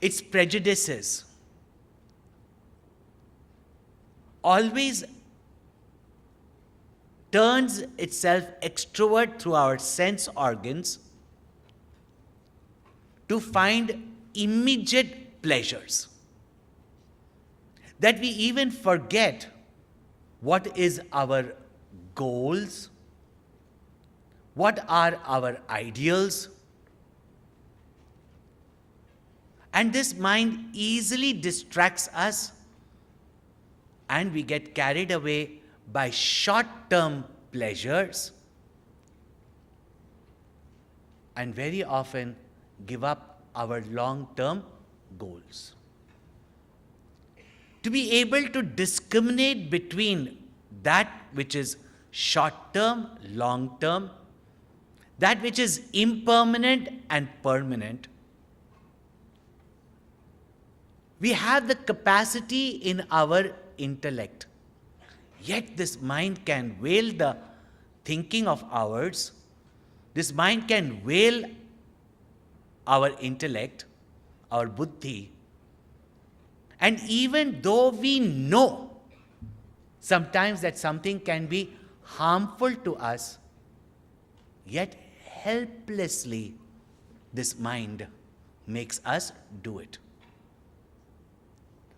its prejudices, always turns itself extrovert through our sense organs to find immediate pleasures, that we even forget what is our goals, what are our ideals. And this mind easily distracts us, and we get carried away by short-term pleasures, and very often give up our long-term goals. To be able to discriminate between that which is short-term, long-term, that which is impermanent and permanent, we have the capacity in our intellect. Yet this mind can veil the thinking of ours. This mind can veil our intellect, our buddhi. And even though we know sometimes that something can be harmful to us, yet helplessly this mind makes us do it.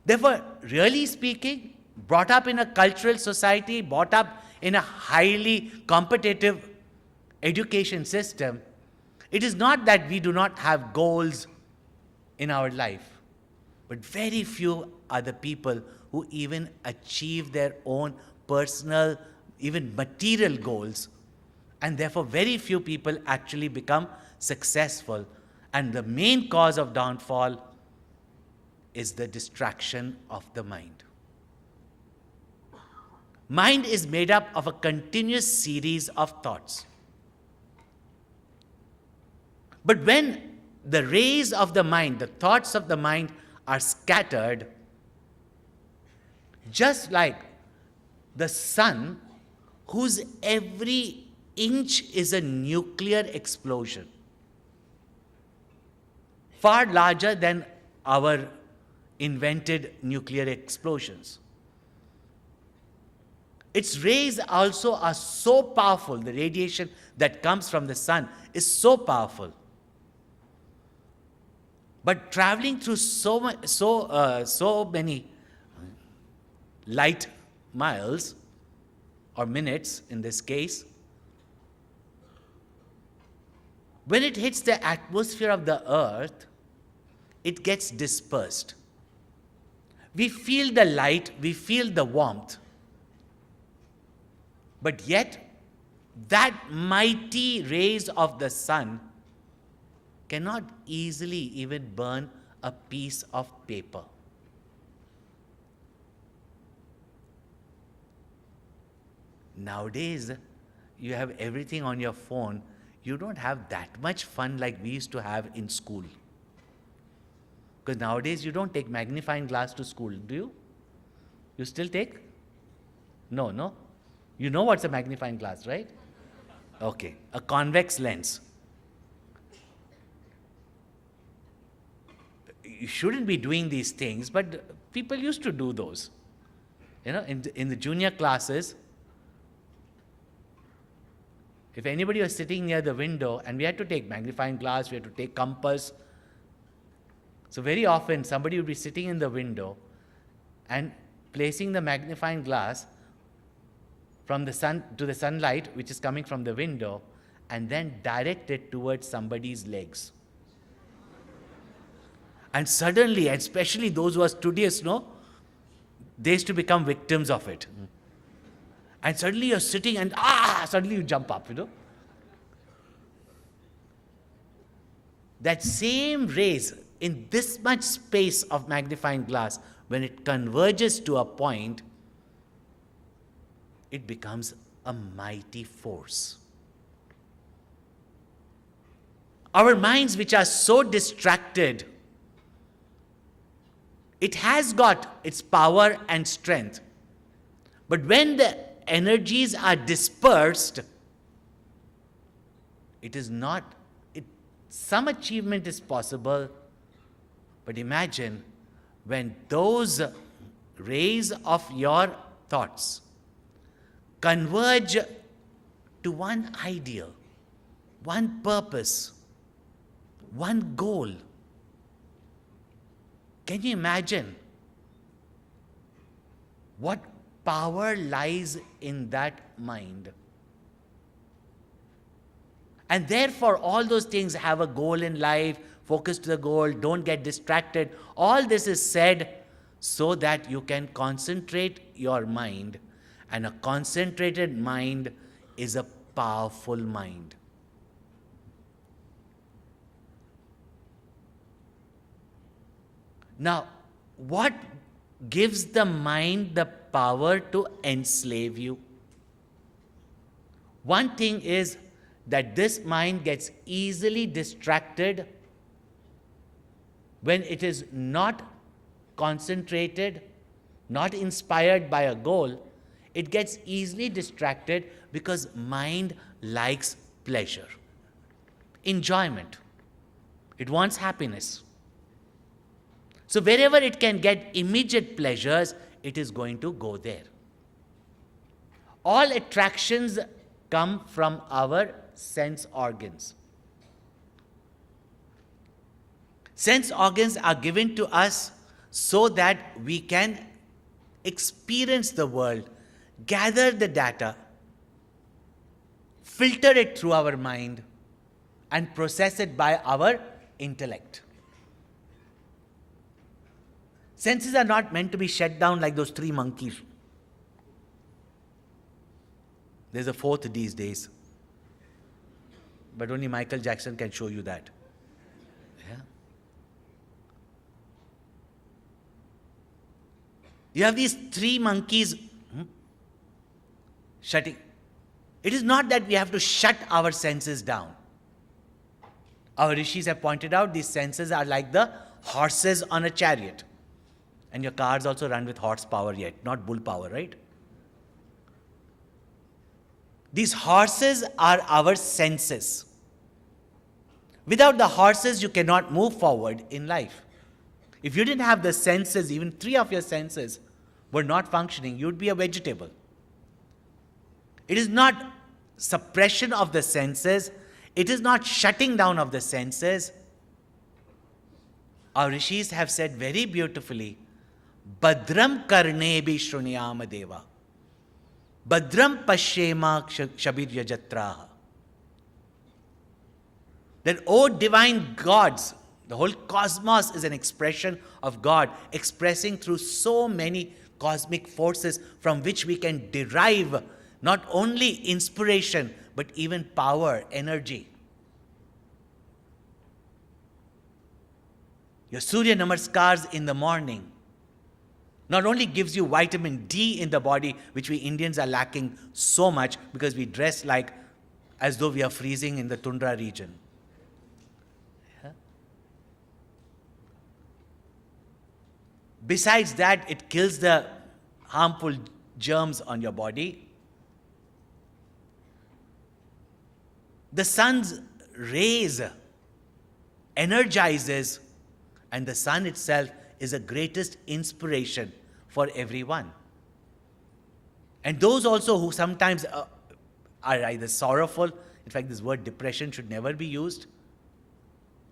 Therefore, really speaking, brought up in a cultural society, brought up in a highly competitive education system, it is not that we do not have goals in our life, but very few are the people who even achieve their own personal, even material goals, and therefore very few people actually become successful. And the main cause of downfall is the distraction of the mind. Mind is made up of a continuous series of thoughts. But when the rays of the mind, the thoughts of the mind are scattered, just like the sun, whose every inch is a nuclear explosion, far larger than our invented nuclear explosions. Its rays also are so powerful, the radiation that comes from the sun is so powerful. But traveling through so many light miles, or minutes in this case, when it hits the atmosphere of the earth, it gets dispersed. We feel the light, we feel the warmth. But yet, that mighty rays of the sun cannot easily even burn a piece of paper. Nowadays, you have everything on your phone. You don't have that much fun like we used to have in school. Because nowadays you don't take magnifying glass to school, do you? You still take? No. You know what's a magnifying glass, right? Okay, a convex lens. You shouldn't be doing these things, but people used to do those. You know, in the junior classes, if anybody was sitting near the window and we had to take magnifying glass, we had to take compass. So very often somebody would be sitting in the window and placing the magnifying glass from the sun to the sunlight which is coming from the window, and then direct it towards somebody's legs. And suddenly, and especially those who are studious, they used to become victims of it. And suddenly you're sitting and suddenly you jump up, That same rays in this much space of magnifying glass, when it converges to a point, it becomes a mighty force. Our minds, which are so distracted, it has got its power and strength. But when the energies are dispersed, some achievement is possible, But imagine when those rays of your thoughts converge to one ideal, one purpose, one goal. Can you imagine what power lies in that mind? And therefore, all those things have a goal in life, focus to the goal, don't get distracted. All this is said so that you can concentrate your mind. And a concentrated mind is a powerful mind. Now, what gives the mind the power to enslave you? One thing is that this mind gets easily distracted when it is not concentrated, not inspired by a goal. It gets easily distracted because mind likes pleasure, enjoyment. It wants happiness. So wherever it can get immediate pleasures, it is going to go there. All attractions come from our sense organs. Sense organs are given to us so that we can experience the world, gather the data, filter it through our mind, and process it by our intellect. Senses are not meant to be shut down like those 3 monkeys. There's a 4th these days. But only Michael Jackson can show you that. Yeah. You have these 3 monkeys shutting. It is not that we have to shut our senses down. Our rishis have pointed out these senses are like the horses on a chariot. And your cars also run with horsepower yet, not bull power, right? These horses are our senses. Without the horses, you cannot move forward in life. If you didn't have the senses, even 3 of your senses were not functioning, you'd be a vegetable. It is not suppression of the senses. It is not shutting down of the senses. Our rishis have said very beautifully, Badram karnebi shrunyama deva. Badram pashyema shabirya jatraha. That, oh divine gods, the whole cosmos is an expression of God, expressing through so many cosmic forces from which we can derive not only inspiration, but even power, energy. Your Surya Namaskars in the morning not only gives you vitamin D in the body, which we Indians are lacking so much because we dress like as though we are freezing in the tundra region. Yeah. Besides that, it kills the harmful germs on your body. The sun's rays energizes, and the sun itself is the greatest inspiration for everyone. And those also who sometimes are either sorrowful, in fact this word depression should never be used,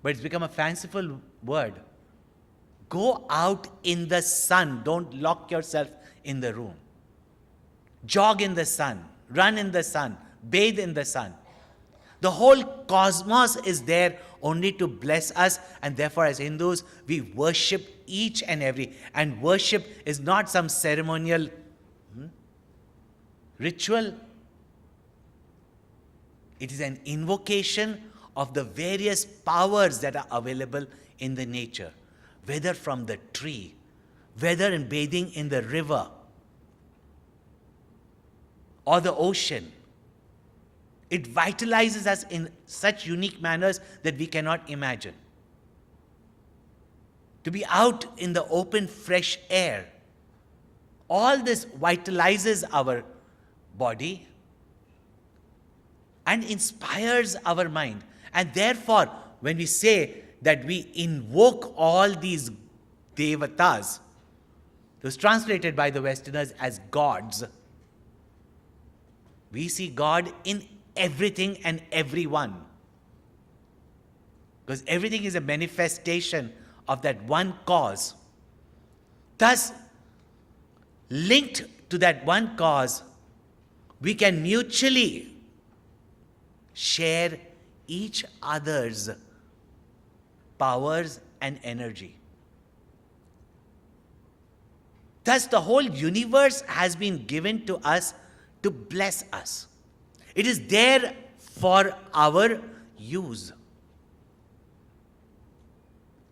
but it's become a fanciful word. Go out in the sun, don't lock yourself in the room. Jog in the sun, run in the sun, bathe in the sun. The whole cosmos is there only to bless us, and therefore as Hindus, we worship each and every. And worship is not some ceremonial ritual. It is an invocation of the various powers that are available in the nature, whether from the tree, whether in bathing in the river or the ocean. It vitalizes us in such unique manners that we cannot imagine. To be out in the open, fresh air, all this vitalizes our body and inspires our mind. And therefore, when we say that we invoke all these devatas, it was translated by the Westerners as gods. We see God in everything and everyone. Because everything is a manifestation of that one cause. Thus, linked to that one cause, we can mutually share each other's powers and energy. Thus, the whole universe has been given to us to bless us. It is there for our use.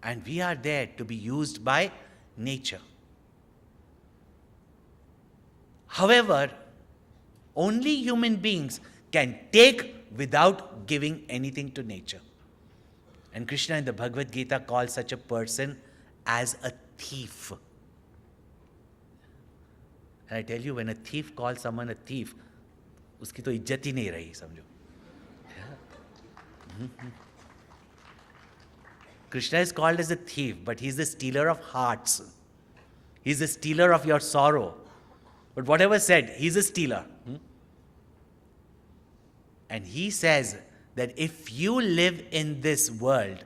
And we are there to be used by nature. However, only human beings can take without giving anything to nature. And Krishna in the Bhagavad Gita calls such a person as a thief. And I tell you, when a thief calls someone a thief, उसकी तो इज्जत ही नहीं रही, समझो. Krishna is called as a thief, but he's the stealer of hearts. He's the stealer of your sorrow. But whatever said, he's a stealer. And he says that if you live in this world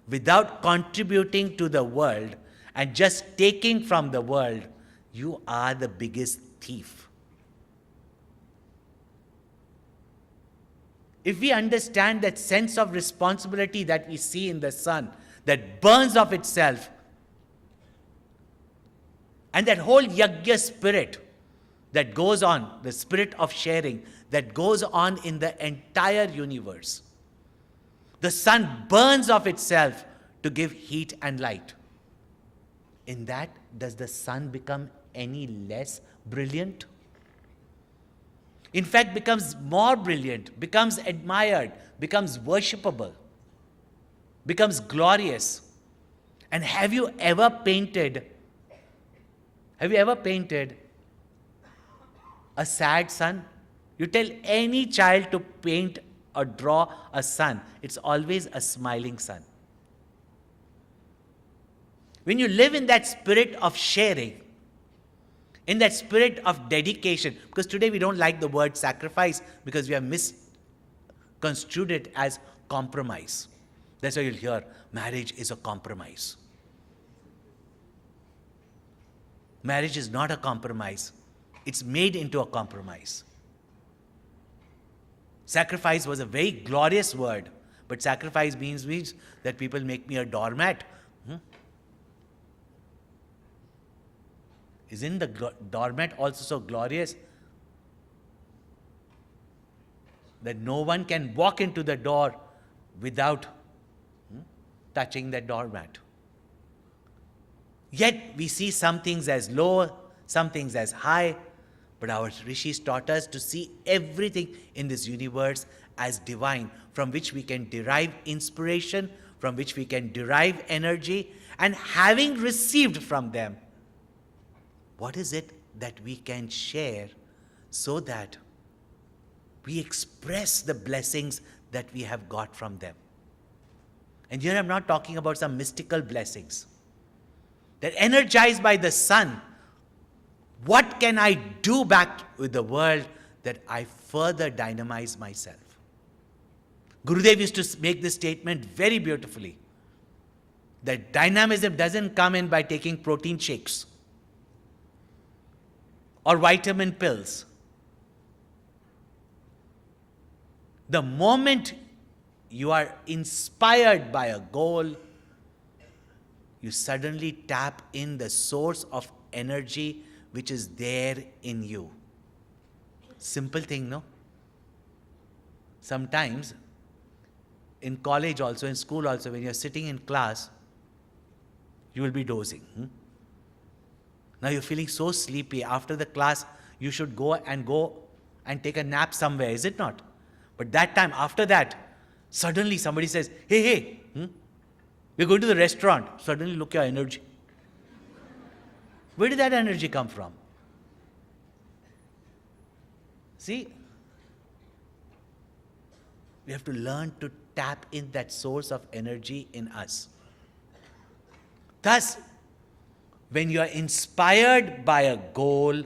without contributing to the world and just taking from the world, you are the biggest thief. If we understand that sense of responsibility that we see in the sun, that burns of itself, and that whole yajna spirit that goes on, the spirit of sharing, that goes on in the entire universe. The sun burns of itself to give heat and light. In that, does the sun become any less brilliant? In fact, becomes more brilliant, becomes admired, becomes worshipable, becomes glorious. And have you ever painted a sad sun? You tell any child to paint or draw a sun, it's always a smiling sun. When you live in that spirit of sharing, in that spirit of dedication, because today we don't like the word sacrifice because we have misconstrued it as compromise. That's why you'll hear marriage is a compromise. Marriage is not a compromise. It's made into a compromise. Sacrifice was a very glorious word, but sacrifice means that people make me a doormat. Isn't the doormat also so glorious that no one can walk into the door without touching that doormat? Yet we see some things as low, some things as high, but our rishis taught us to see everything in this universe as divine, from which we can derive inspiration, from which we can derive energy, and having received from them, what is it that we can share so that we express the blessings that we have got from them? And here I'm not talking about some mystical blessings. That energized by the sun, what can I do back with the world that I further dynamize myself? Gurudev used to make this statement very beautifully. That dynamism doesn't come in by taking protein shakes or vitamin pills. The moment you are inspired by a goal, you suddenly tap in the source of energy which is there in you. Simple thing, no? Sometimes, in college also, in school also, when you're sitting in class, you will be dozing. Now you're feeling so sleepy. After the class, you should go and take a nap somewhere, is it not? But that time, after that, suddenly somebody says, hey, we're going to the restaurant. Suddenly look at your energy. Where did that energy come from? See, we have to learn to tap in that source of energy in us. Thus, when you are inspired by a goal,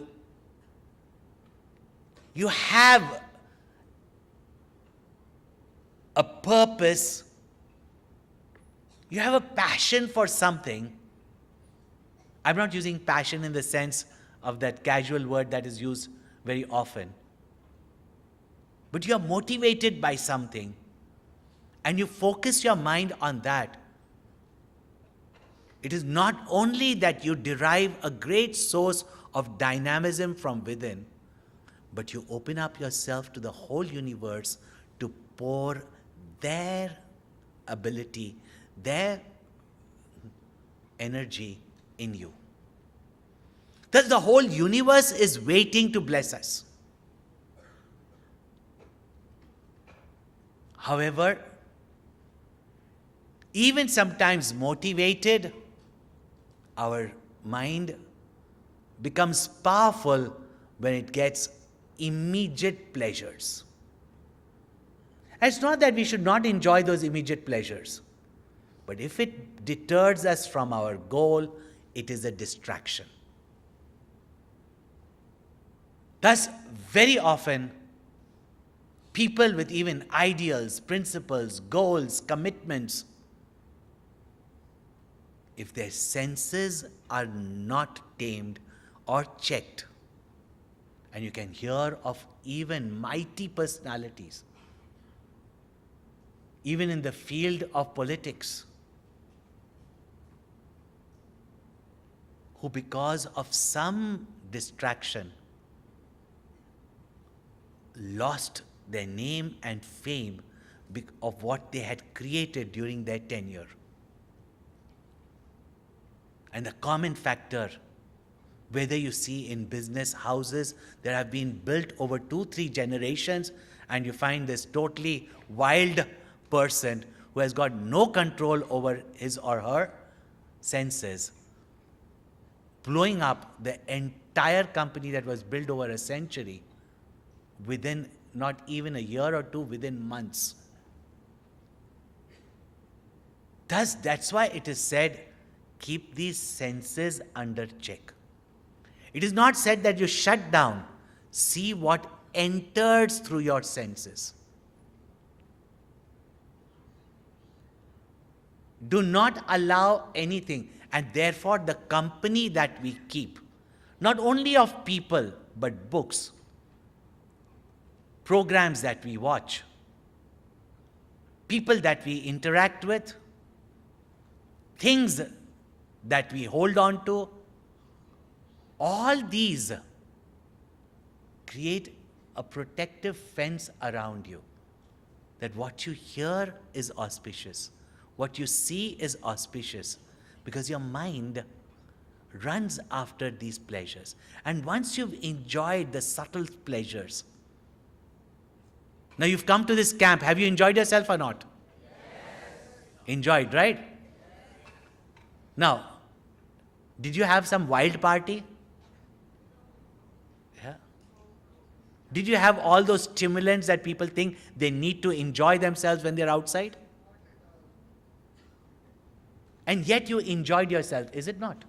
you have a purpose, you have a passion for something. I'm not using passion in the sense of that casual word that is used very often. But you are motivated by something and you focus your mind on that. It is not only that you derive a great source of dynamism from within, but you open up yourself to the whole universe to pour their ability, their energy in you. Thus, the whole universe is waiting to bless us. However, even sometimes motivated, our mind becomes powerful when it gets immediate pleasures. And it's not that we should not enjoy those immediate pleasures, but if it deters us from our goal, it is a distraction. Thus, very often, people with even ideals, principles, goals, commitments, if their senses are not tamed or checked, and you can hear of even mighty personalities, even in the field of politics, who because of some distraction lost their name and fame of what they had created during their tenure. And the common factor, whether you see in business houses that have been built over 2-3 generations, and you find this totally wild person who has got no control over his or her senses, blowing up the entire company that was built over a century within not even a year or two, within months. Thus, that's why it is said, keep these senses under check. It is not said that you shut down. See what enters through your senses. Do not allow anything. And therefore, the company that we keep, not only of people, but books, programs that we watch, people that we interact with, things that we hold on to, all these create a protective fence around you. That what you hear is auspicious, what you see is auspicious, because your mind runs after these pleasures. And once you've enjoyed the subtle pleasures, now you've come to this camp, have you enjoyed yourself or not? Yes. Enjoyed, right? Yes. Now, did you have some wild party? Yeah. Did you have all those stimulants that people think they need to enjoy themselves when they're outside? And yet you enjoyed yourself, is it not?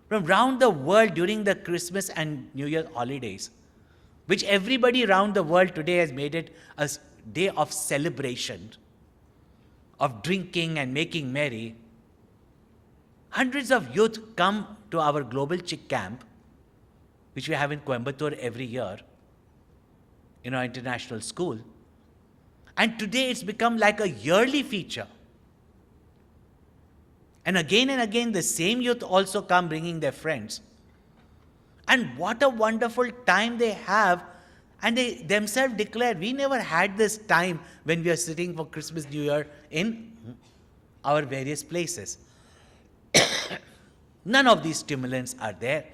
From around the world during the Christmas and New Year holidays, which everybody around the world today has made it a day of celebration, of drinking and making merry, hundreds of youth come to our global Chick camp, which we have in Coimbatore every year, in our international school. And today it's become like a yearly feature. And again, the same youth also come bringing their friends. And what a wonderful time they have. And they themselves declare, we never had this time when we are sitting for Christmas, New Year in our various places. None of these stimulants are there.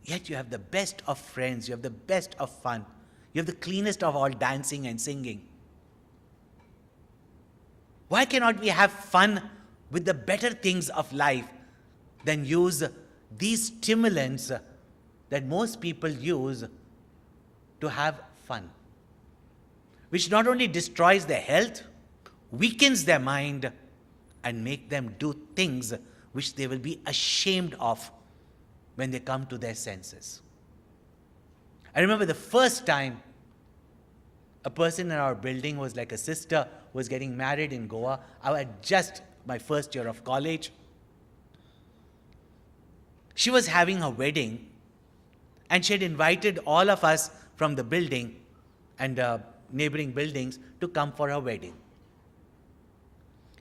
Yet you have the best of friends, you have the best of fun, you have the cleanest of all dancing and singing. Why cannot we have fun with the better things of life than use these stimulants that most people use to have fun? which not only destroys their health, weakens their mind, and make them do things which they will be ashamed of when they come to their senses. I remember the first time a person in our building was like a sister who was getting married in Goa. I had just my first year of college. She was having her wedding, and she had invited all of us from the building and neighboring buildings to come for her wedding.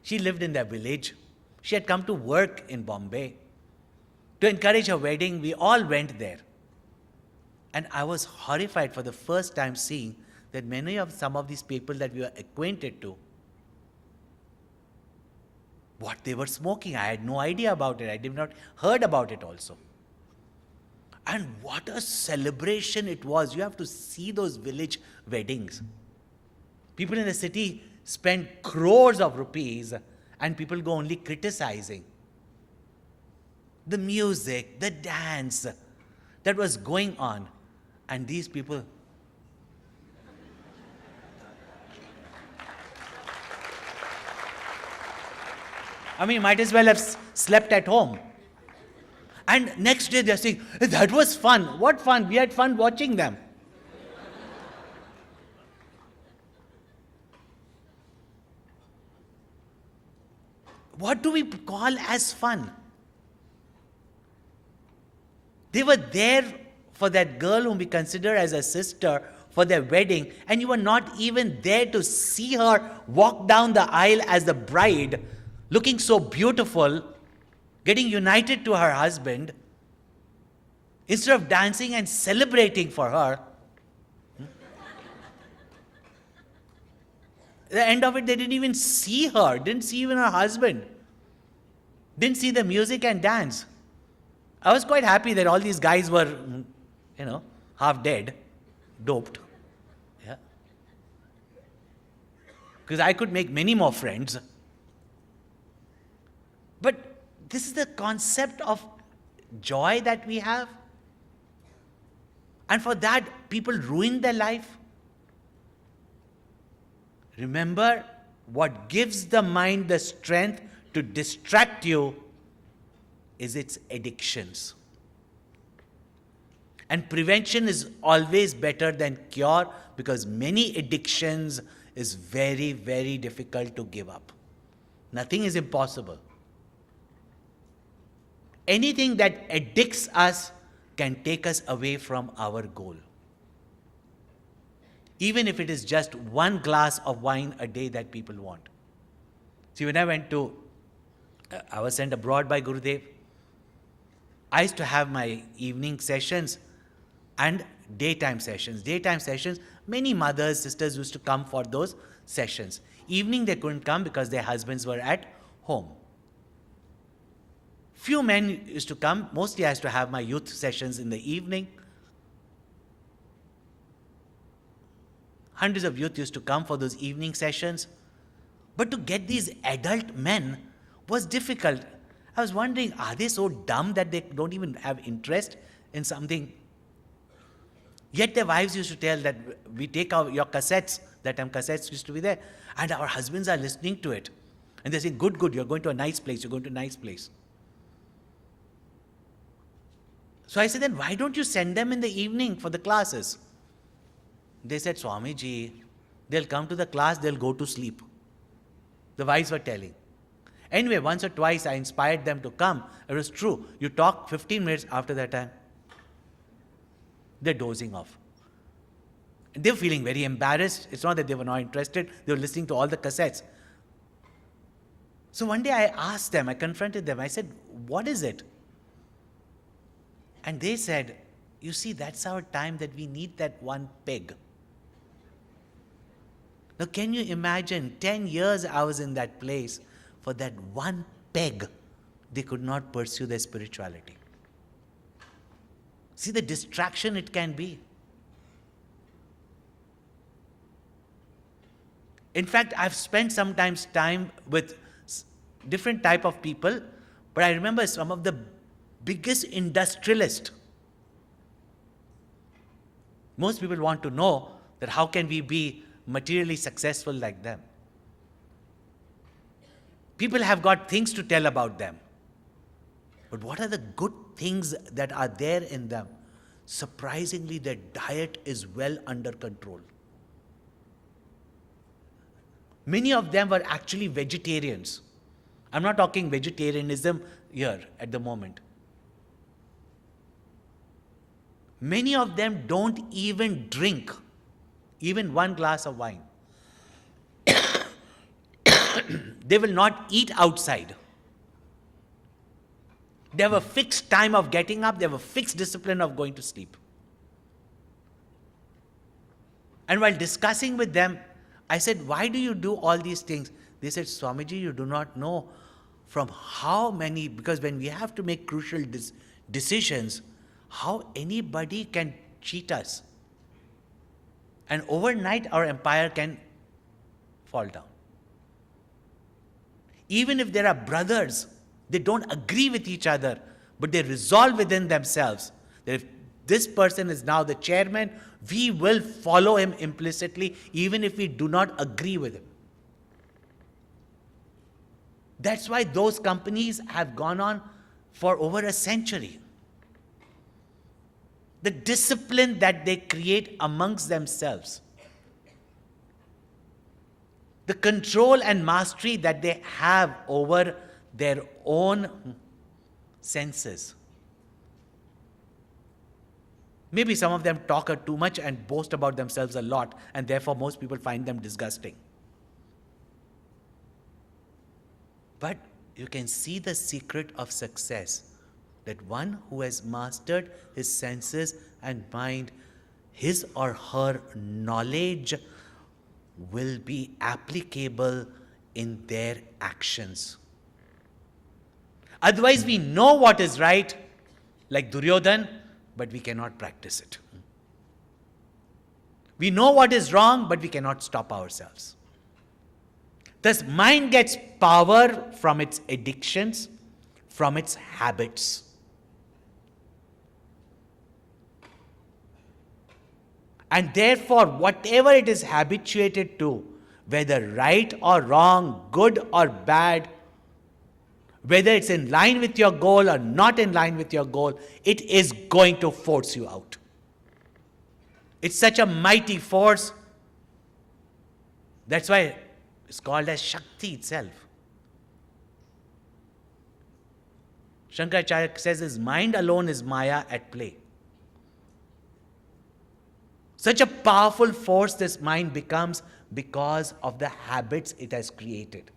She lived in their village. She had come to work in Bombay. To encourage her wedding, we all went there. And I was horrified for the first time seeing that many of some of these people that we were acquainted to, what they were smoking. I had no idea about it. I did not heard about it also. And what a celebration it was. You have to see those village weddings. People in the city spend crores of rupees and people go only criticizing. The music, the dance that was going on. And these people, might as well have slept at home. And next day they're saying, that was fun. What fun? We had fun watching them. What do we call as fun? They were there for that girl whom we consider as a sister for their wedding, and you were not even there to see her walk down the aisle as the bride, looking so beautiful, getting united to her husband. Instead of dancing and celebrating for her, at the end of it, they didn't even see her, didn't see even her husband, didn't see the music and dance. I was quite happy that all these guys were, half dead, doped. Yeah. Because I could make many more friends. But this is the concept of joy that we have. And for that, people ruin their life. Remember, what gives the mind the strength to distract you is its addictions. And prevention is always better than cure, because many addictions is very, very difficult to give up. Nothing is impossible. Anything that addicts us can take us away from our goal. Even if it is just one glass of wine a day that people want. See, when I was sent abroad by Gurudev, I used to have my evening sessions and daytime sessions. Daytime sessions, many mothers, sisters used to come for those sessions. Evening they couldn't come because their husbands were at home. Few men used to come. Mostly I used to have my youth sessions in the evening. Hundreds of youth used to come for those evening sessions. But to get these adult men was difficult. I was wondering, are they so dumb that they don't even have interest in something? Yet their wives used to tell that we take your cassettes, that time cassettes used to be there, and our husbands are listening to it. And they say, good, you're going to a nice place, you're going to a nice place. So I said, then why don't you send them in the evening for the classes? They said, Swamiji, they'll come to the class, they'll go to sleep. The wives were telling. Anyway, once or twice I inspired them to come. It was true. You talk 15 minutes, after that time, they're dozing off. And they were feeling very embarrassed. It's not that they were not interested. They were listening to all the cassettes. So one day I asked them, I confronted them. I said, what is it? And they said, you see, that's our time that we need that one peg. Now, can you imagine, 10 years I was in that place. For that one peg, they could not pursue their spirituality. See the distraction it can be. In fact, I've spent sometimes time with different type of people, but I remember some of the biggest industrialists. Most people want to know that how can we be materially successful like them. People have got things to tell about them. But what are the good things that are there in them? Surprisingly, their diet is well under control. Many of them were actually vegetarians. I'm not talking vegetarianism here at the moment. Many of them don't even drink even one glass of wine. They will not eat outside. They have a fixed time of getting up. They have a fixed discipline of going to sleep. And while discussing with them, I said, why do you do all these things? They said, Swamiji, you do not know from how many, because when we have to make crucial decisions, how anybody can cheat us. And overnight, our empire can fall down. Even if there are brothers, they don't agree with each other, but they resolve within themselves that if this person is now the chairman, we will follow him implicitly, even if we do not agree with him. That's why those companies have gone on for over a century. The discipline that they create amongst themselves, the control and mastery that they have over their own senses. Maybe some of them talk too much and boast about themselves a lot, and therefore most people find them disgusting. But you can see the secret of success, that one who has mastered his senses and mind, his or her knowledge will be applicable in their actions. Otherwise, we know what is right, like Duryodhan, but we cannot practice it. We know what is wrong, but we cannot stop ourselves. Thus, mind gets power from its addictions, from its habits. And therefore, whatever it is habituated to, whether right or wrong, good or bad, whether it's in line with your goal or not in line with your goal, it is going to force you out. It's such a mighty force. That's why it's called as Shakti itself. Shankaracharya says his mind alone is Maya at play. Such a powerful force this mind becomes because of the habits it has created.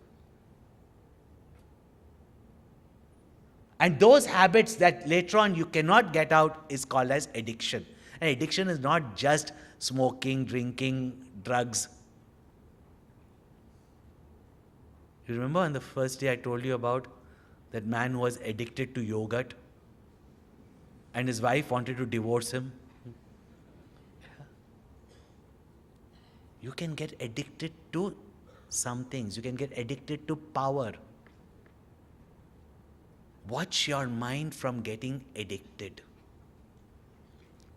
And those habits that later on you cannot get out is called as addiction. And addiction is not just smoking, drinking, drugs. You remember on the first day I told you about that man who was addicted to yogurt and his wife wanted to divorce him? You can get addicted to some things. You can get addicted to power. Watch your mind from getting addicted.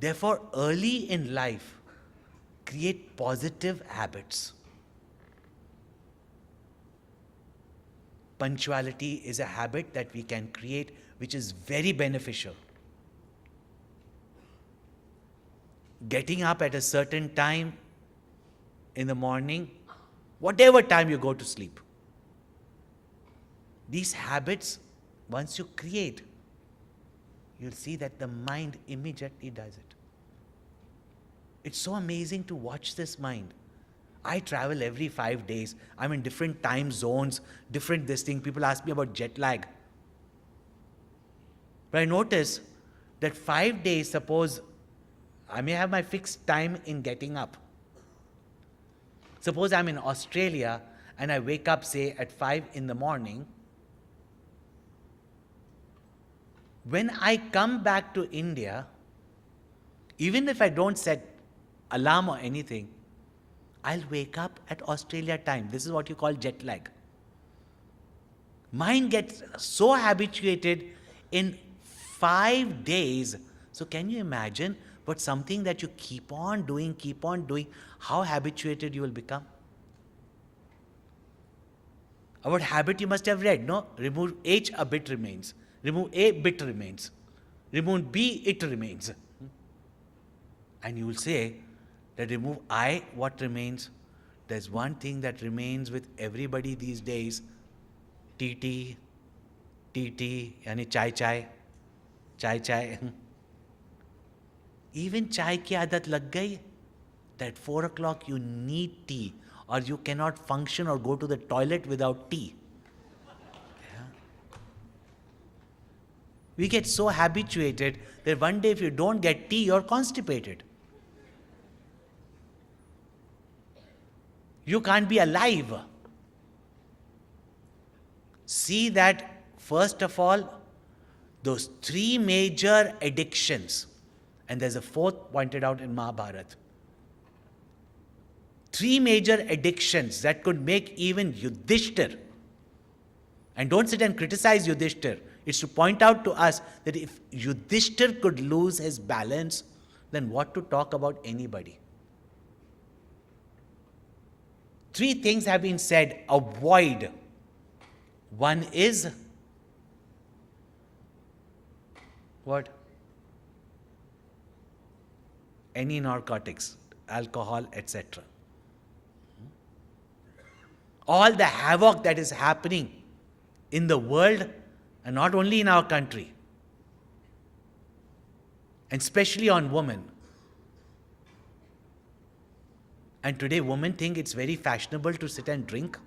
Therefore, early in life, create positive habits. Punctuality is a habit that we can create which is very beneficial. Getting up at a certain time in the morning, whatever time you go to sleep. These habits, once you create, you'll see that the mind immediately does it. It's so amazing to watch this mind. I travel every 5 days. I'm in different time zones, different this thing. People ask me about jet lag. But I notice that 5 days, suppose I may have my fixed time in getting up. Suppose I'm in Australia and I wake up, say, at 5 in the morning. When I come back to India, even if I don't set alarm or anything, I'll wake up at Australia time. This is what you call jet lag. Mind gets so habituated in 5 days So can you imagine, but something that you keep on doing, how habituated you will become? About habit you must have read, no? Remove H, a bit remains. Remove A, bit remains. Remove B, it remains. And you will say that remove I, what remains? There's one thing that remains with everybody these days, TT, yani chai. Even chai ki aadat lag gayi, that 4 o'clock you need tea, or you cannot function or go to the toilet without tea. Yeah. We get so habituated that one day if you don't get tea, you're constipated. You can't be alive. See that, first of all, those 3 major addictions, and there's a 4th pointed out in Mahabharata. 3 major addictions that could make even Yudhishthir, and don't sit and criticize Yudhishthir, it's to point out to us that if Yudhishthir could lose his balance, then what to talk about anybody? 3 things have been said, avoid. One is, what? Any narcotics, alcohol, etc. All the havoc that is happening in the world, and not only in our country, and especially on women. And today women think it's very fashionable to sit and drink.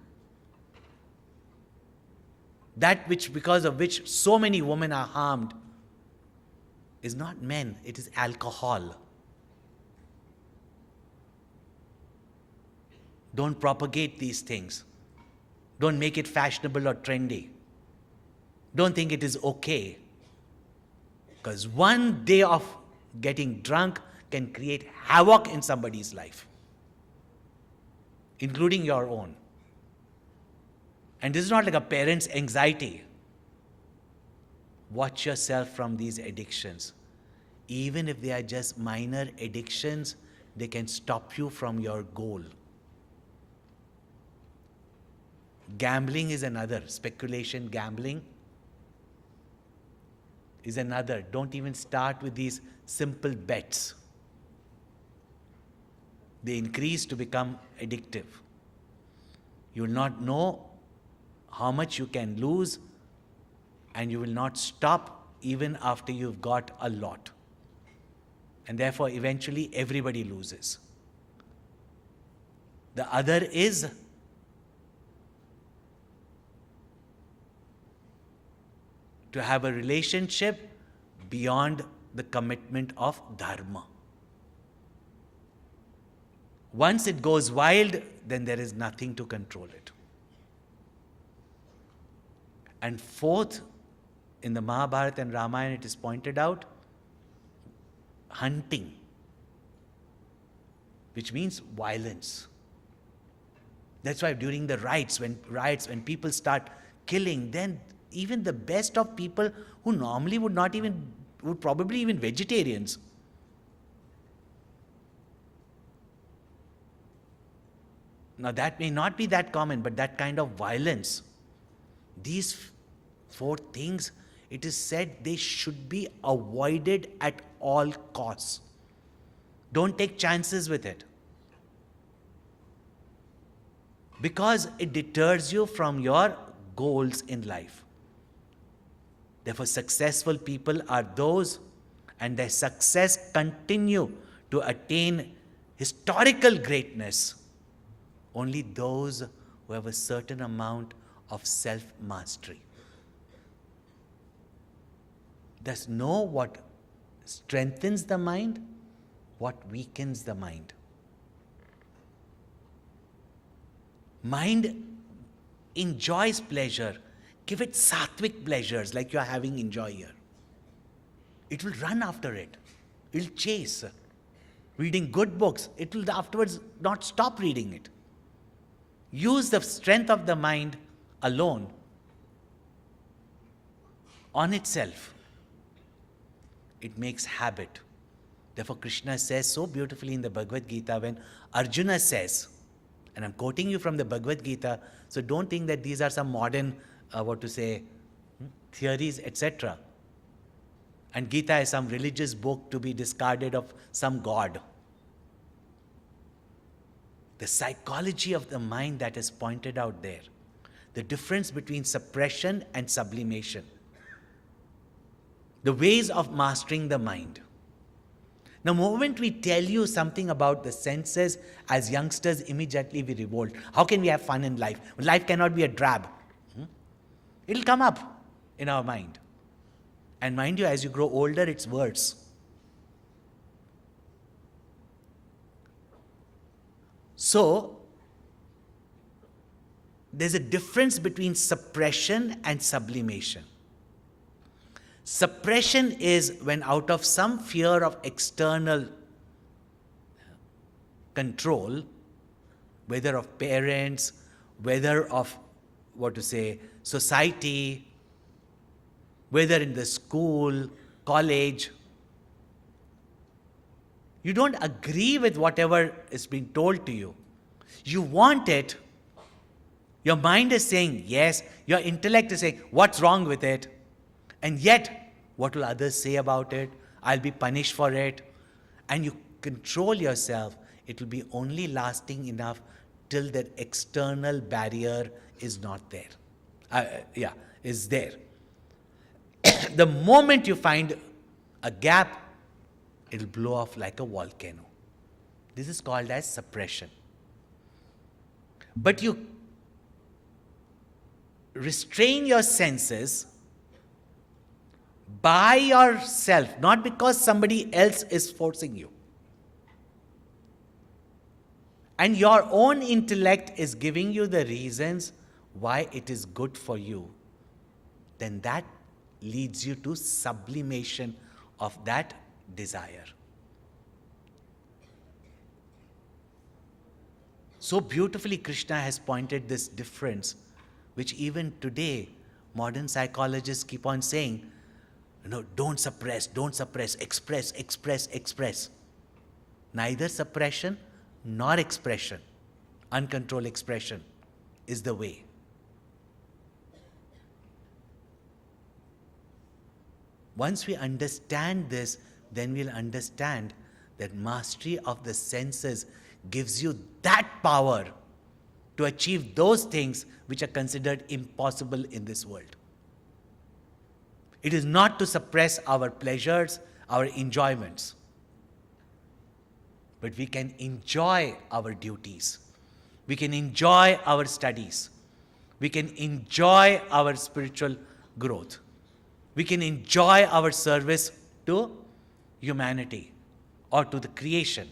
That which, because of which so many women are harmed, is not men, it is alcohol. Don't propagate these things. Don't make it fashionable or trendy. Don't think it is okay. Because one day of getting drunk can create havoc in somebody's life, including your own. And this is not like a parent's anxiety. Watch yourself from these addictions. Even if they are just minor addictions, they can stop you from your goal. Gambling is another. Speculation, gambling is another. Don't even start with these simple bets. They increase to become addictive. You will not know how much you can lose, and you will not stop even after you've got a lot. And therefore, eventually, everybody loses. The other is to have a relationship beyond the commitment of dharma. Once it goes wild, then there is nothing to control it. And 4th, in the Mahabharata and Ramayana, it is pointed out, hunting, which means violence. That's why during the riots, when people start killing, then even the best of people who normally would probably even vegetarians. Now that may not be that common, but that kind of violence, these 4 things, it is said they should be avoided at all costs. Don't take chances with it, because it deters you from your goals in life. Therefore, successful people are those, and their success continue to attain historical greatness, only those who have a certain amount of self-mastery. Thus know what strengthens the mind, what weakens the mind. Mind enjoys pleasure. Give it sattvic pleasures like you are having enjoy here. It will run after it. It will chase. Reading good books, it will afterwards not stop reading it. Use the strength of the mind alone on itself. it makes habit. Therefore, Krishna says so beautifully in the Bhagavad Gita when Arjuna says, and I'm quoting you from the Bhagavad Gita, so don't think that these are some modern, theories, etc. And Gita is some religious book to be discarded of some god. The psychology of the mind that is pointed out there, the difference between suppression and sublimation, the ways of mastering the mind. The moment we tell you something about the senses, as youngsters, immediately we revolt. How can we have fun in life? Life cannot be a drab. It'll come up in our mind. And mind you, as you grow older, it's worse. So, there's a difference between suppression and sublimation. Suppression is when out of some fear of external control, whether of parents, whether of society, whether in the school, college, you don't agree with whatever is being told to you. You want it. Your mind is saying yes. Your intellect is saying, what's wrong with it? And yet, what will others say about it? I'll be punished for it. And you control yourself. It will be only lasting enough till that external barrier is not there. Is there. The moment you find a gap, it'll blow off like a volcano. This is called as suppression. But you restrain your senses by yourself, not because somebody else is forcing you. And your own intellect is giving you the reasons why it is good for you. Then that leads you to sublimation of that desire. So beautifully Krishna has pointed this difference, which even today modern psychologists keep on saying, don't suppress, express, express, express. Neither suppression nor expression, uncontrolled expression, is the way. Once we understand this, then we'll understand that mastery of the senses gives you that power to achieve those things which are considered impossible in this world. It is not to suppress our pleasures, our enjoyments, but we can enjoy our duties. We can enjoy our studies. We can enjoy our spiritual growth. We can enjoy our service to humanity or to the creation.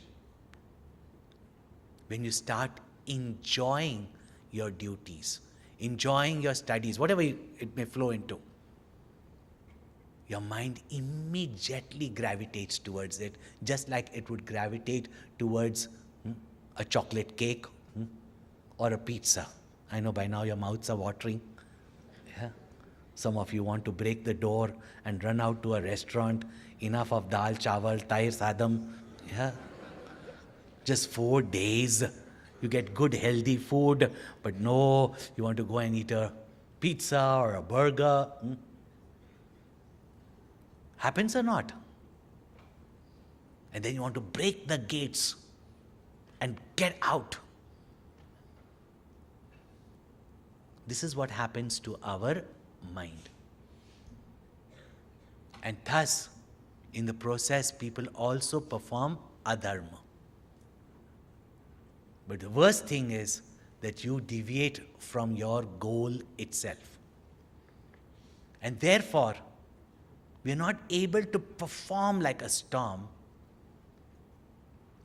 When you start enjoying your duties, enjoying your studies, whatever it may flow into, your mind immediately gravitates towards it, just like it would gravitate towards a chocolate cake or a pizza. I know by now your mouths are watering. Yeah. Some of you want to break the door and run out to a restaurant. Enough of dal, chawal, tair sadam. Yeah. Just 4 days. You get good, healthy food. But no, you want to go and eat a pizza or a burger. Happens or not? And then you want to break the gates and get out. This is what happens to our mind. And thus, in the process, people also perform adharma. But the worst thing is that you deviate from your goal itself. And therefore, we are not able to perform like a storm,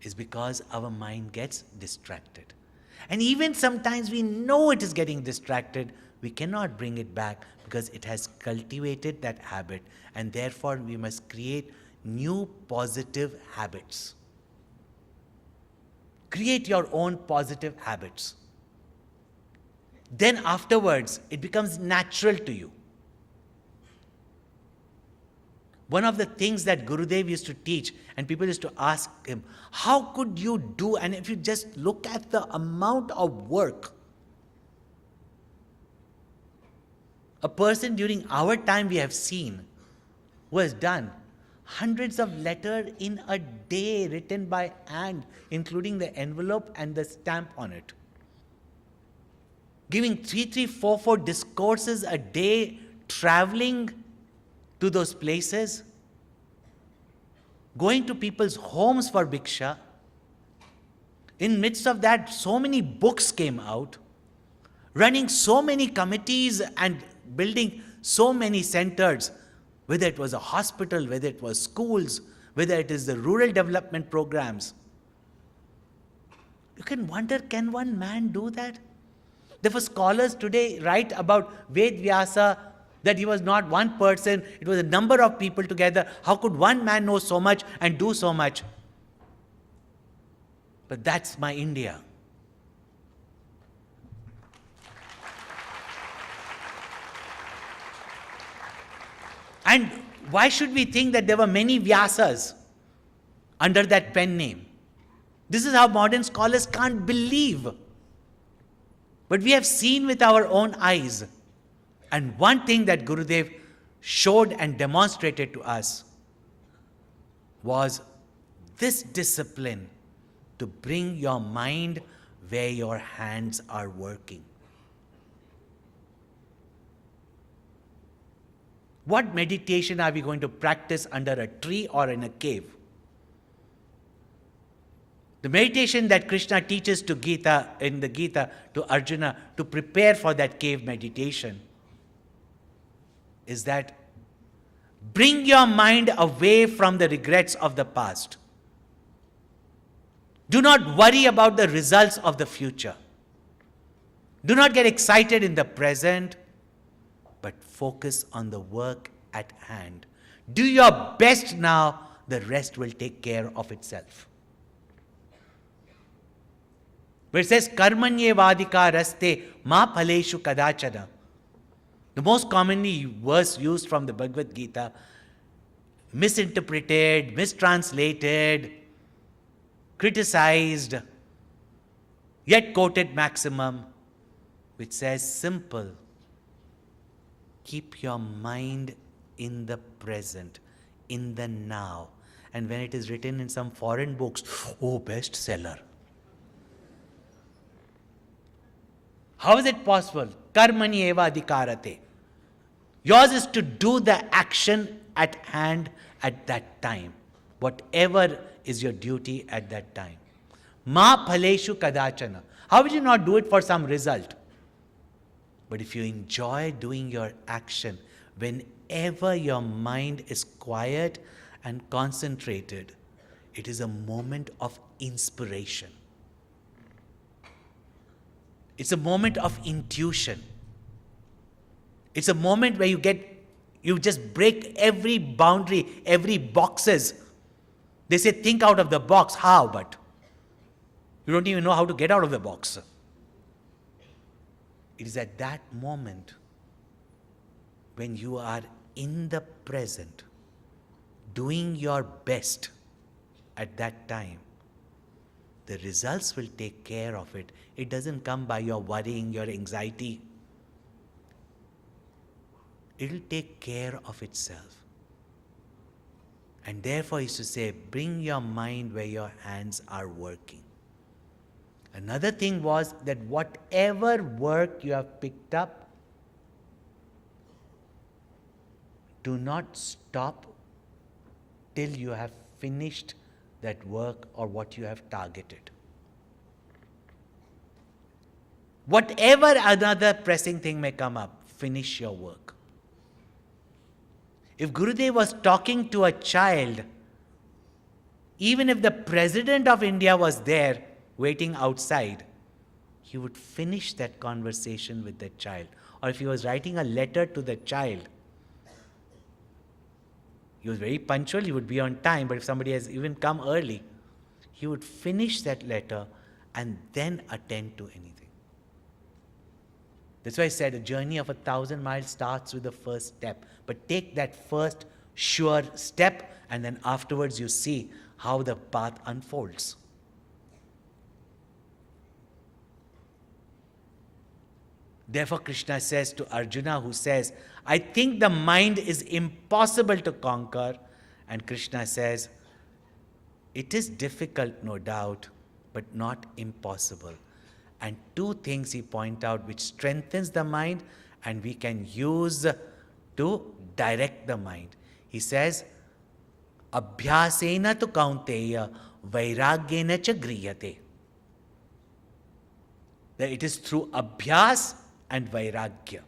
is because our mind gets distracted. And even sometimes we know it is getting distracted, we cannot bring it back because it has cultivated that habit, and therefore we must create new positive habits. Create your own positive habits. Then afterwards, it becomes natural to you. One of the things that Gurudev used to teach, and people used to ask him, how could you do? And if you just look at the amount of work a person during our time we have seen who has done hundreds of letters in a day written by hand, including the envelope and the stamp on it. Giving 3, 4 discourses a day, traveling to those places, going to people's homes for bhiksha. In midst of that, so many books came out, running so many committees and building so many centers, whether it was a hospital, whether it was schools, whether it is the rural development programs. You can wonder, can one man do that? Therefore, scholars today write about Ved Vyasa, that he was not one person, it was a number of people together. How could one man know so much and do so much? But that's my India. And why should we think that there were many Vyasas under that pen name? This is how modern scholars can't believe. But we have seen with our own eyes. And one thing that Gurudev showed and demonstrated to us was this discipline to bring your mind where your hands are working. What meditation are we going to practice under a tree or in a cave? The meditation that Krishna teaches to Gita, in the Gita, to Arjuna, to prepare for that cave meditation, is that bring your mind away from the regrets of the past. Do not worry about the results of the future. Do not get excited in the present, but focus on the work at hand. Do your best now, the rest will take care of itself. Where it says, Karmanye vadika raste ma phaleshu kadachana. The most commonly verse used from the Bhagavad Gita, misinterpreted, mistranslated, criticized, yet quoted maximum, which says simple, keep your mind in the present, in the now. And when it is written in some foreign books, oh, bestseller. How is it possible? Karmani eva adhikarate. Yours is to do the action at hand at that time. Whatever is your duty at that time. Ma phaleshu kadachana. How will you not do it for some result? But if you enjoy doing your action, whenever your mind is quiet and concentrated, it is a moment of inspiration. It's a moment of intuition. It's a moment where you just break every boundary, every boxes. They say, think out of the box. How? But you don't even know how to get out of the box. It is at that moment when you are in the present, doing your best at that time. The results will take care of it. It doesn't come by your worrying, your anxiety. It will take care of itself. And therefore, he used to say, bring your mind where your hands are working. Another thing was that whatever work you have picked up, do not stop till you have finished that work or what you have targeted. Whatever another pressing thing may come up, finish your work. If Gurudev was talking to a child, even if the President of India was there waiting outside, he would finish that conversation with the child. Or if he was writing a letter to the child, he was very punctual, he would be on time, but if somebody has even come early, he would finish that letter and then attend to anything. That's why I said a journey of 1,000 miles starts with the first step. But take that first sure step, and then afterwards you see how the path unfolds. Therefore, Krishna says to Arjuna, who says, I think the mind is impossible to conquer. And Krishna says, it is difficult, no doubt, but not impossible. And two things he points out which strengthens the mind and we can use to direct the mind. He says, Abhyasena tu kaunteya vairagyena cha griyate. That it is through abhyas and vairagya.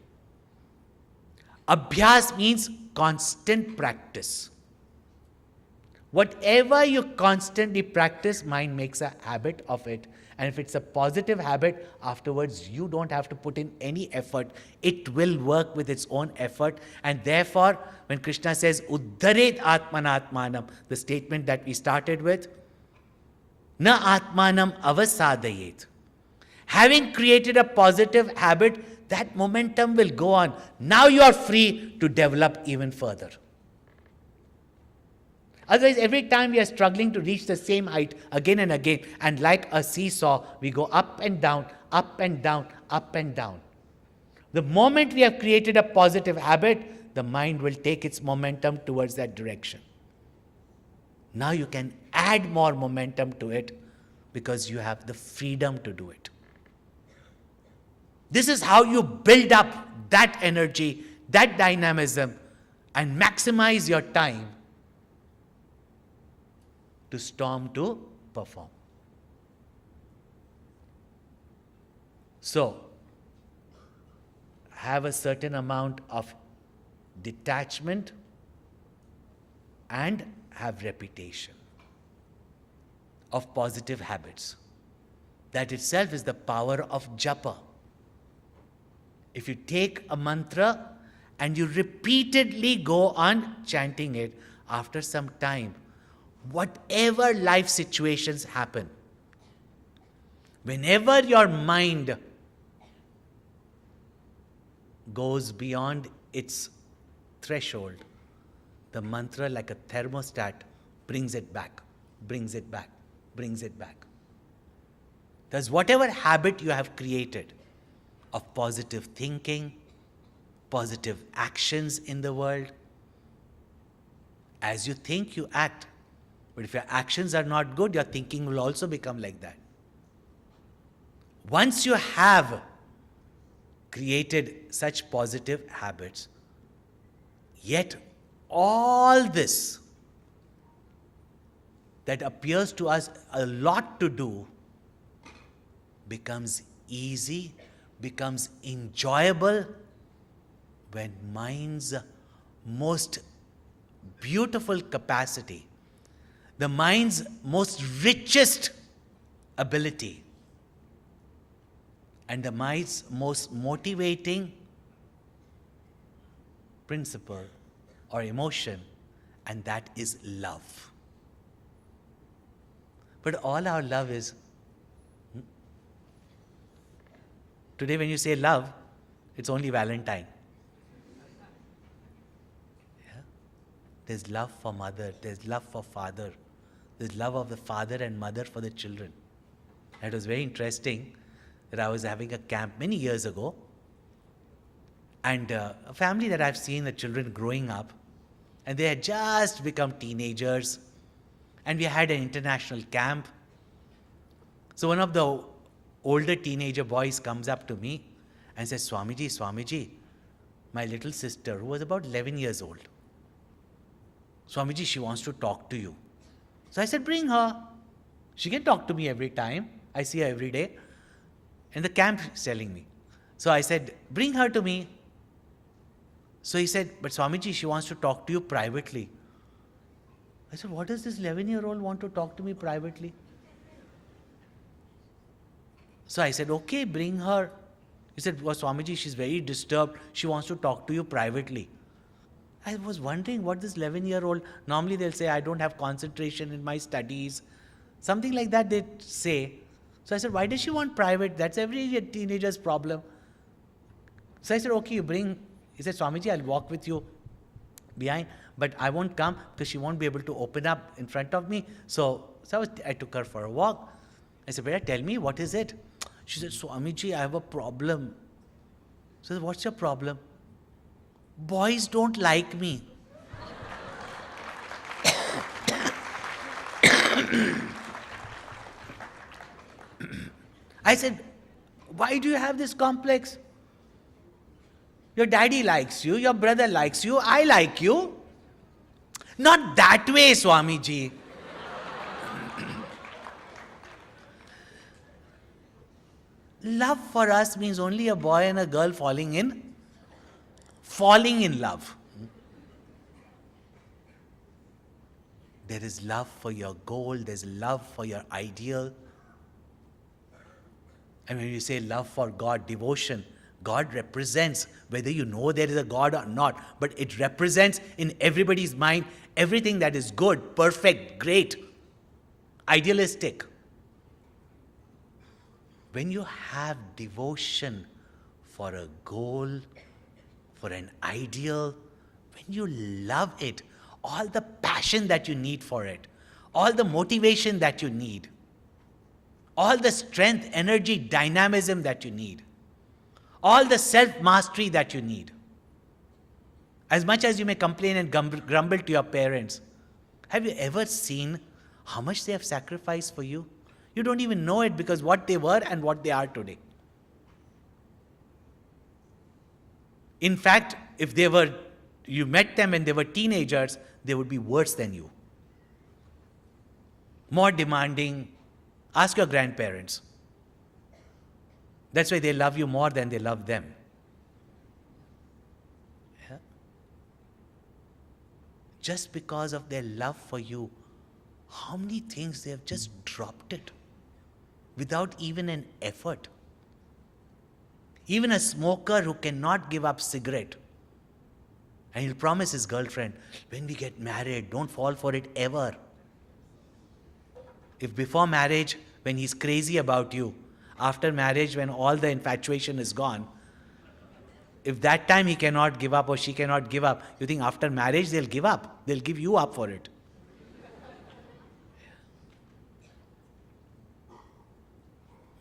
Abhyas means constant practice. Whatever you constantly practice, mind makes a habit of it. And if it's a positive habit, afterwards you don't have to put in any effort. It will work with its own effort. And therefore, when Krishna says, Uddharet atmanatmanam, the statement that we started with, Na atmanam avasadayet. Having created a positive habit, that momentum will go on. Now you are free to develop even further. Otherwise, every time we are struggling to reach the same height again and again, and like a seesaw, we go up and down, up and down, up and down. The moment we have created a positive habit, the mind will take its momentum towards that direction. Now you can add more momentum to it because you have the freedom to do it. This is how you build up that energy, that dynamism, and maximize your time to storm to perform. So, have a certain amount of detachment and have repetition of positive habits. That itself is the power of japa. If you take a mantra and you repeatedly go on chanting it, after some time, whatever life situations happen, whenever your mind goes beyond its threshold, the mantra, like a thermostat, brings it back, brings it back, brings it back. Thus, whatever habit you have created of positive thinking, positive actions in the world, as you think, you act. But if your actions are not good, your thinking will also become like that. Once you have created such positive habits, yet all this that appears to us a lot to do becomes easy, becomes enjoyable when mind's most beautiful capacity, the mind's most richest ability, and the mind's most motivating principle or emotion, and that is love. But all our love is, today when you say love, it's only Valentine. Yeah? There's love for mother, there's love for father, there's love of the father and mother for the children. It was very interesting that I was having a camp many years ago, and a family that I've seen the children growing up, and they had just become teenagers, and we had an international camp. So one of the older teenager boys comes up to me and says, Swamiji, my little sister, who was about 11 years old, Swamiji, she wants to talk to you. So I said, bring her. She can talk to me every time. I see her every day. And the camp is telling me. So I said, bring her to me. So he said, but Swamiji, she wants to talk to you privately. I said, what does this 11-year-old want to talk to me privately? So I said, okay, bring her. He said, well, Swamiji, she's very disturbed. She wants to talk to you privately. I was wondering what this 11-year-old, normally they'll say, I don't have concentration in my studies. Something like that they say. So I said, why does she want private? That's every teenager's problem. So I said, okay, you bring. He said, Swamiji, I'll walk with you behind. but I won't come because she won't be able to open up in front of me. So I took her for a walk. I said, Beta, tell me, what is it? She said, Swamiji, I have a problem. I said, what's your problem? Boys don't like me. I said, why do you have this complex? Your daddy likes you, your brother likes you, I like you. Not that way, Swamiji. Love for us means only a boy and a girl falling in love. There is love for your goal, there's love for your ideal. And when you say love for God, devotion, God represents, whether you know there is a God or not, but it represents in everybody's mind everything that is good, perfect, great, idealistic. When you have devotion for a goal, for an ideal, when you love it, all the passion that you need for it, all the motivation that you need, all the strength, energy, dynamism that you need, all the self-mastery that you need. As much as you may complain and grumble to your parents, have you ever seen how much they have sacrificed for you? You don't even know it because what they were and what they are today. In fact, if you met them when they were teenagers, they would be worse than you. More demanding. Ask your grandparents. That's why they love you more than they love them. Yeah? Just because of their love for you, how many things they have just dropped it without even an effort. Even a smoker who cannot give up cigarette, and he'll promise his girlfriend, when we get married, don't fall for it ever. If before marriage, when he's crazy about you, after marriage, when all the infatuation is gone, if that time he cannot give up or she cannot give up, you think after marriage they'll give up? They'll give you up for it.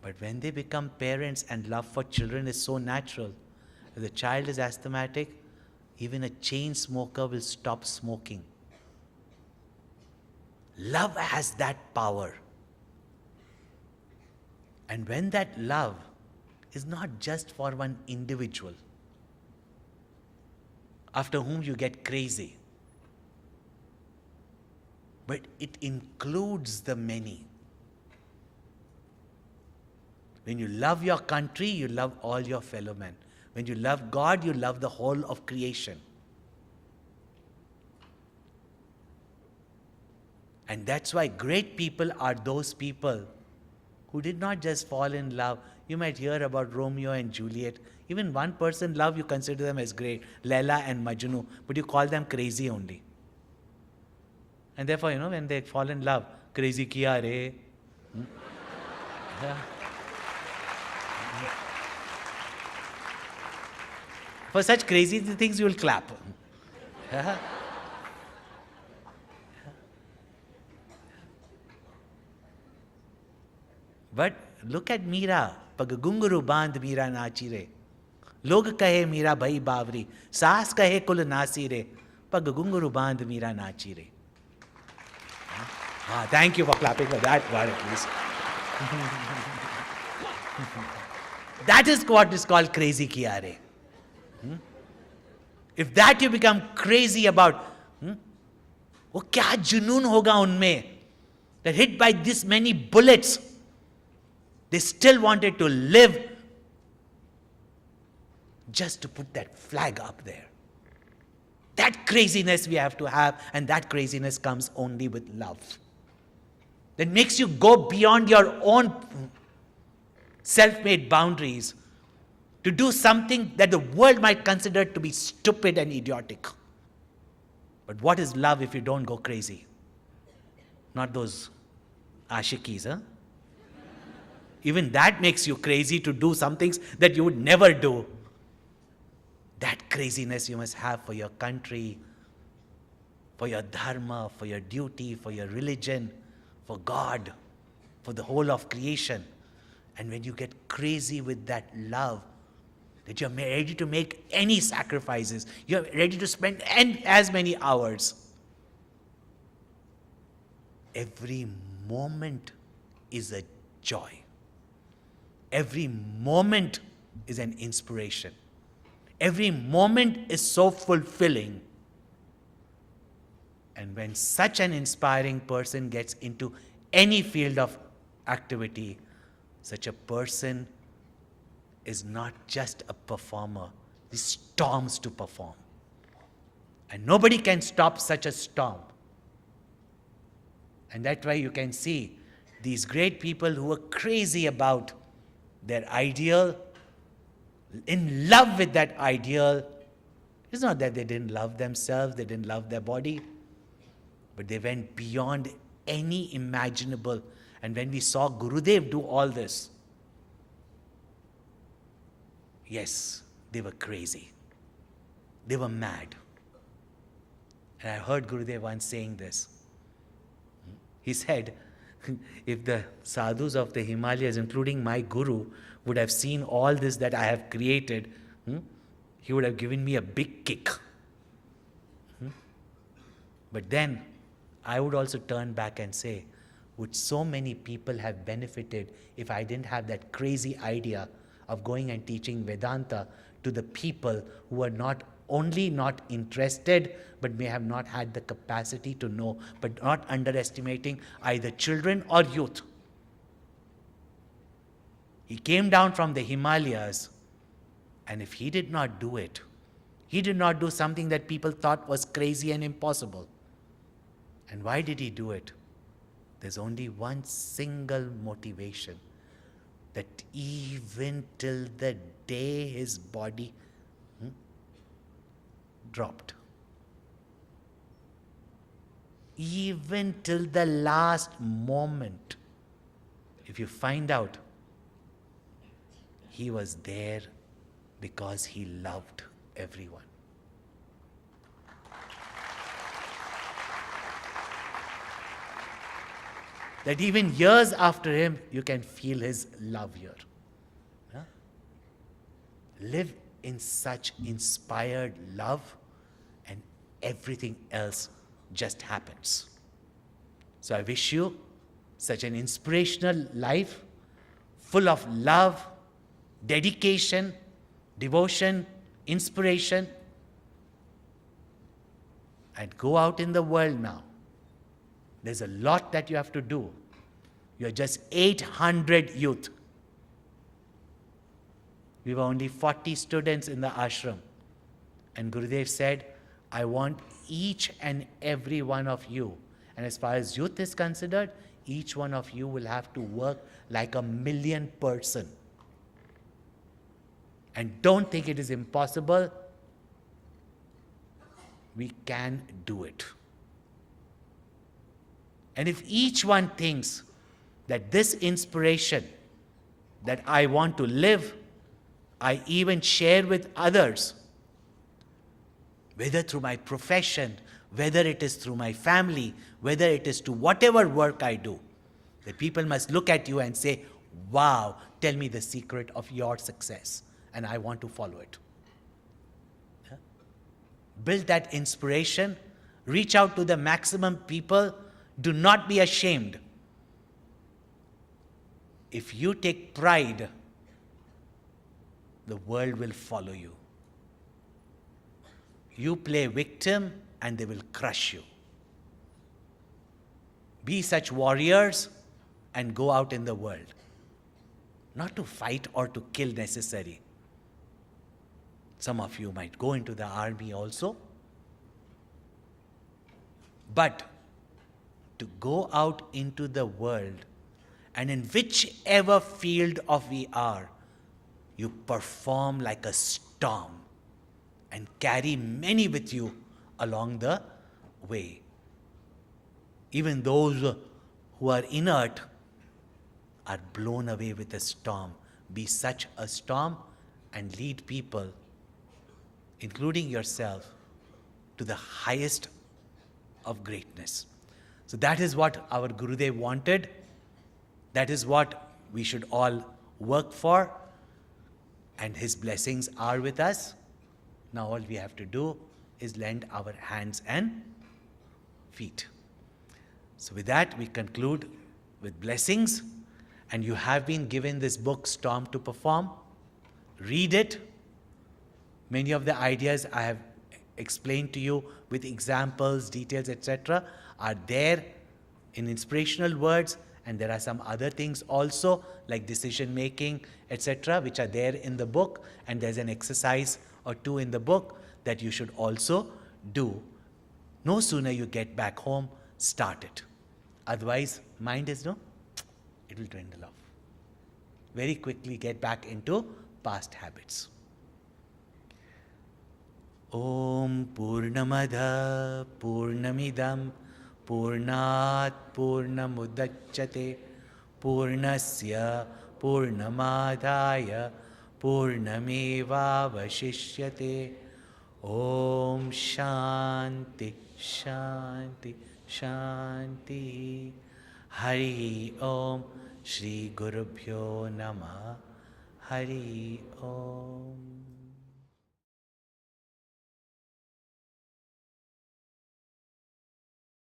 But when they become parents and love for children is so natural, if the child is asthmatic, even a chain smoker will stop smoking. Love has that power. And when that love is not just for one individual, after whom you get crazy, but it includes the many. When you love your country, you love all your fellow men. When you love God, you love the whole of creation. And that's why great people are those people who did not just fall in love. You might hear about Romeo and Juliet. Even one person love, you consider them as great. Laila and Majnu. But you call them crazy only. And therefore, when they fall in love, crazy kiya re. Yeah. For such crazy things, you will clap. But look at Meera. Pag gunguru bandh Meera nachi re. Log kahe Meera bhai bavri. Saas kahe kul nasi re. Pag gunguru bandh Meera nachi re. Thank you for clapping for that word at least. That is what is called crazy kiya re. If that you become crazy about, वो क्या जुनून होगा उनमें, that hit by this many bullets, they still wanted to live just to put that flag up there. That craziness we have to have, and that craziness comes only with love. That makes you go beyond your own self-made boundaries to do something that the world might consider to be stupid and idiotic. But what is love if you don't go crazy? Not those ashikis, huh? Even that makes you crazy to do some things that you would never do. That craziness you must have for your country, for your dharma, for your duty, for your religion, for God, for the whole of creation. And when you get crazy with that love, that you're ready to make any sacrifices, you're ready to spend as many hours, every moment is a joy. Every moment is an inspiration. Every moment is so fulfilling. And when such an inspiring person gets into any field of activity, such a person is not just a performer, he storms to perform. And nobody can stop such a storm. And that's why you can see these great people who are crazy about their ideal, in love with that ideal. It's not that they didn't love themselves, they didn't love their body, but they went beyond any imaginable. And when we saw Gurudev do all this, yes, they were crazy. They were mad. And I heard Gurudev once saying this. He said, if the sadhus of the Himalayas, including my guru, would have seen all this that I have created, he would have given me a big kick. But then I would also turn back and say, would so many people have benefited if I didn't have that crazy idea of going and teaching Vedanta to the people who are not only not interested, but may have not had the capacity to know, but not underestimating either children or youth. He came down from the Himalayas, and if he did not do it, he did not do something that people thought was crazy and impossible. And why did he do it? There's only one single motivation, that even till the day his body dropped, even till the last moment, if you find out, he was there because he loved everyone. That even years after him, you can feel his love here. Yeah? Live in such inspired love, and everything else just happens. So I wish you such an inspirational life, full of love, dedication, devotion, inspiration. And go out in the world now. There's a lot that you have to do. You're just 800 youth. We were only 40 students in the ashram. And Gurudev said, I want each and every one of you. And as far as youth is considered, each one of you will have to work like 1,000,000 person. And don't think it is impossible. We can do it. And if each one thinks that this inspiration that I want to live, I even share with others, whether through my profession, whether it is through my family, whether it is to whatever work I do, that people must look at you and say, wow, tell me the secret of your success, and I want to follow it. Yeah? Build that inspiration, reach out to the maximum people. Do not be ashamed. If you take pride, the world will follow you. You play victim and they will crush you. Be such warriors and go out in the world. Not to fight or to kill necessary. Some of you might go into the army also. But to go out into the world, and in whichever field of we are, you perform like a storm and carry many with you along the way. Even those who are inert are blown away with a storm. Be such a storm and lead people, including yourself, to the highest of greatness. So that is what our Gurudev wanted. That is what we should all work for. And his blessings are with us. Now all we have to do is lend our hands and feet. So with that, we conclude with blessings. And you have been given this book, Storm to Perform. Read it. Many of the ideas I have explained to you with examples, details, etc. are there in inspirational words, and there are some other things also like decision making, etc., which are there in the book, and there's an exercise or two in the book that you should also do. No sooner you get back home, start it. Otherwise, mind is it will dwindle off. Very quickly get back into past habits. Om Purnamada Purnamidam Purnat Purnamudachyate Purnasya Purnamadaya Purnameva Vashishyate. Om Shanti Shanti Shanti. Hari Om. Shri Gurubhyo Namah. Hari Om.